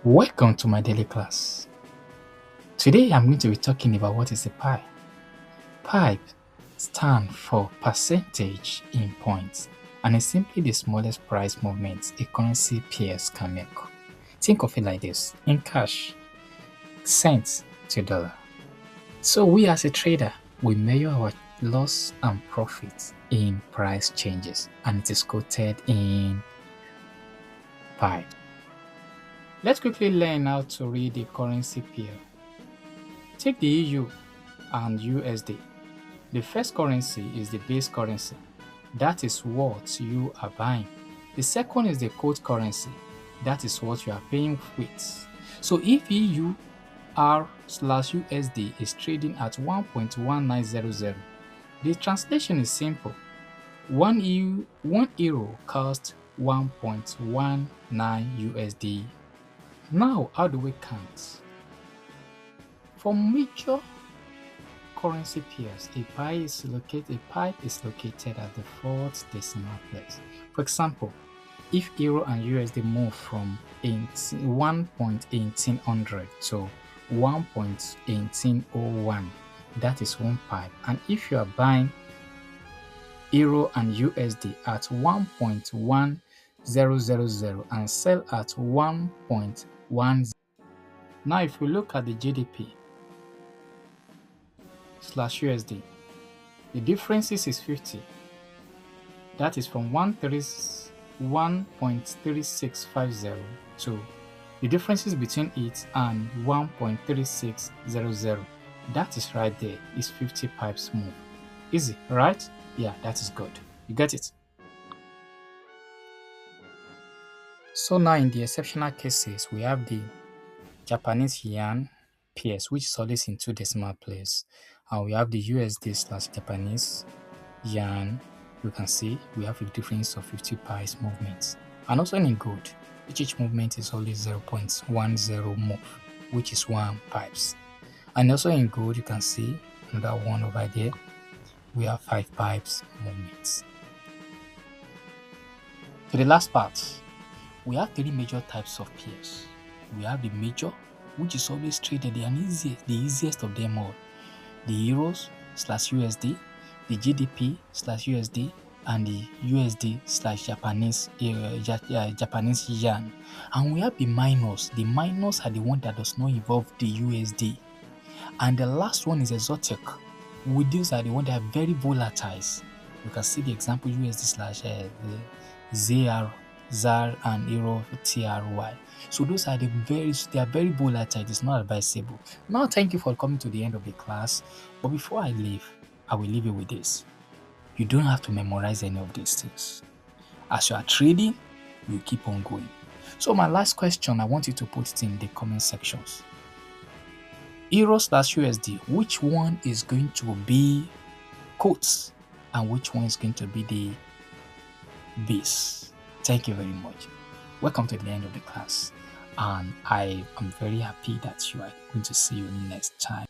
Welcome to my daily class. Today I'm going to be talking about what is a PIP. PIP stands for percentage in points and is simply the smallest price movement a currency pairs can make. Think of it like this: in cash, cents to dollar. So we as a trader, we measure our loss and profit in price changes and it is quoted in PIP. Let's quickly learn how to read a currency pair. Take the EU and USD. The first currency is the base currency. That is what you are buying. The second is the quote currency. That is what you are paying with. So if EUR/USD is trading at 1.1900, the translation is simple. 1 euro costs 1.19 USD. Now, how do we count? For major currency pairs, a PIP is located at the fourth decimal place. For example, if euro and USD move from 1.1800 to 1.1801, that is one PIP. And if you are buying euro and USD at 1.1000 and sell at 1.10, now if we look at the GDP/USD, the differences is 50. That is from 1.3650 to the differences between it and 1.3600. That is right there, is 50 pipes move. Easy, right? Yeah, that is good. You get it? So now in the exceptional cases, we have the Japanese yen pairs, which is always in two decimal places, and we have the USD/Japanese yen. You can see we have a difference of 50 pips movements. And also in gold, each movement is always 0.10 move, which is 1 pipes. And also in gold, you can see another one over there. We have 5 pipes movements. To the last part, we have 3 major types of pairs. We have the major, which is always traded the easiest of them all, the euros/USD, the GDP/USD, and the USD/Japanese yen. And we have the minors. The minors are the one that does not involve the USD. And the last one is exotic. With these are the one that are very volatile. You can see the example USD/ZAR, ZAR, and Euro TRY. So those are they are very volatile. It is not advisable. Now, thank you for coming to the end of the class. But before I leave, I will leave you with this. You don't have to memorize any of these things. As you are trading, you keep on going. So my last question, I want you to put it in the comment sections. Euro/USD, which one is going to be quotes and which one is going to be the base? Thank you very much. Welcome to the end of the class, and I am very happy that you are going to see you next time.